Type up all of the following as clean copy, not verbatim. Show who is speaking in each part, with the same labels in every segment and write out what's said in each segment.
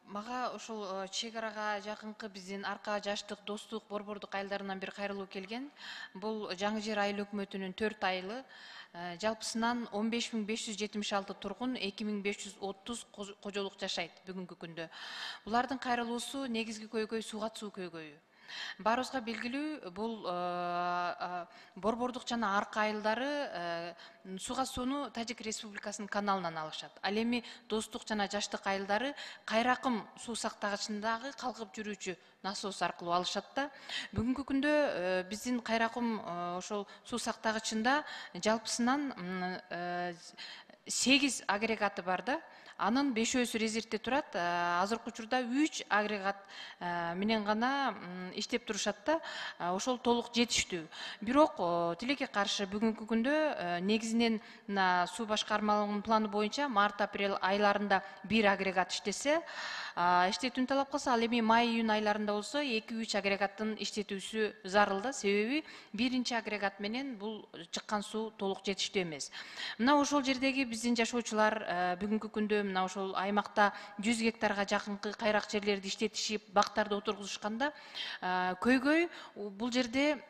Speaker 1: Мага ошол чек арага жакынкы биздин арка жаштык достук борбордук айылдарынан бир кайрылуу келген. Бул жаңы жер айыл өкмөтүнүн 4 айылы. Жалпысынан 15.576 тургун, 2.530 кожолук жашайт бүгүнкү күндө. Булардын кайрылуусу негизги көйгөй сууга суу көйгөйү. Баарыбызга белгилүү, бул борбордук жана арка айылдары сууга сууну Тажик Республикасынын каналынан алышат. Ал эми достук жана жаштык айылдары Кайракым суу сактагычындагы калкып жүрүүчү насос аркылуу алышат да. Бүгүнкү күндө биздин Кайракым ошол суу сактагычында жалпысынан 8 агрегаты бар да. Анын 5-өсү резервде турат. Азыркы учурда 3 агрегат менен гана иштеп турушат да. Ошол толук жетиштүү. Бирок тилекке каршы бүгүнкү күндө негизинен суу башкармалыгынын планы боюнча март-апрель айларында 1 агрегат иштесе, иштетүүнү талап кылса, ал эми май-июнь айларында болсо 2-3 агрегаттын иштетүүсү зарыл да. Себеби биринчи агрегат менен бул чыккан суу толук жетиштүү эмес. Мына ошол жердеги биздин жашоочулар бүгүнкү күндө мына ошол аймакта 100 гектарга жакынкы кайрак жерлерди иштетишип, бактарды отургузушканда көйгөй бул жерде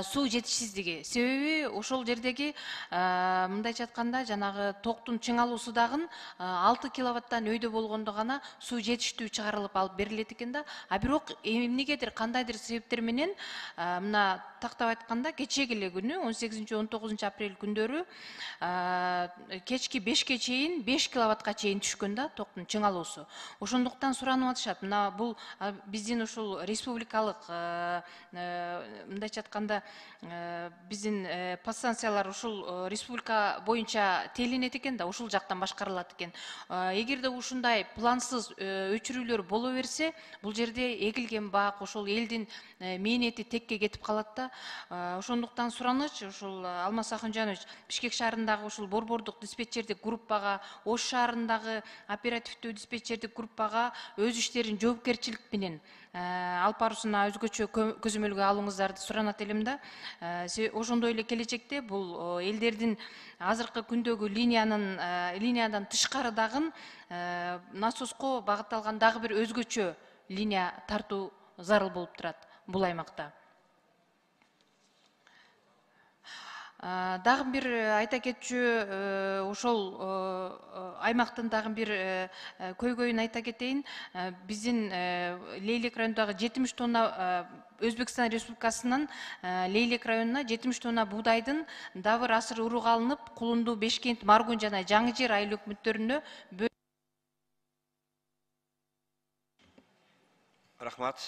Speaker 1: суу жетишсиздиги. Себеби ошол жердеги мындайча айтканда жанагы токтун чыңалуусу дагы 6 киловаттан өйдө болгондо гана суу жетиштүү чыгарылып алып берилет экен да. А бирок эмнегедир кандайдыр себептер менен мына тактап айтканда кечеги эле күнү 18-19 апрель күндөрү кечки 5ке чейин 5 киловаттка чейин түшкөн да токтун чыңалуусу. Ошондуктан суранып атышат. Мына бул биздин ушул республикалык мындайча айтканда биздин подстанциялар ушул республика боюнча телинет экен да, ушул жактан башкарылат экен. Эгерде ушундай плансыз өчүрүүлөр боло берсе, бул жерде эгилген бак, ошол элдин мээнети текке кетип калат да. Ошондуктан сураныч ушул Алмаз Акынжанович Бишкек шаарындагы ушул борбордук диспетчердик группага, Ош шаарындагы оперативдүү диспетчердик группага өз иштерин жоопкерчилик менен алып баруусуна өзгөчө көзөмөлгө алууңуздарды суранат элем да. Ошондой эле келечекте бул элдердин азыркы күндөгү линиядан тышкары дагы насоско багытталган дагы бир өзгөчө линия тартуу зарыл болуп турат бул аймакта. Дагы бир айта кетчү ошол аймактын дагы бир көйгөйүн айта кетейин. Биздин Лейлек районундагы 70 тонна Өзбекстан Республикасынын Лейлек районуна 70 тонна буудайдын дабыр асыр уруга алынып, Кулунду, Бешкент, Маргун жана Жаңы жер айыл өкмөттөрүнө
Speaker 2: Рахмат.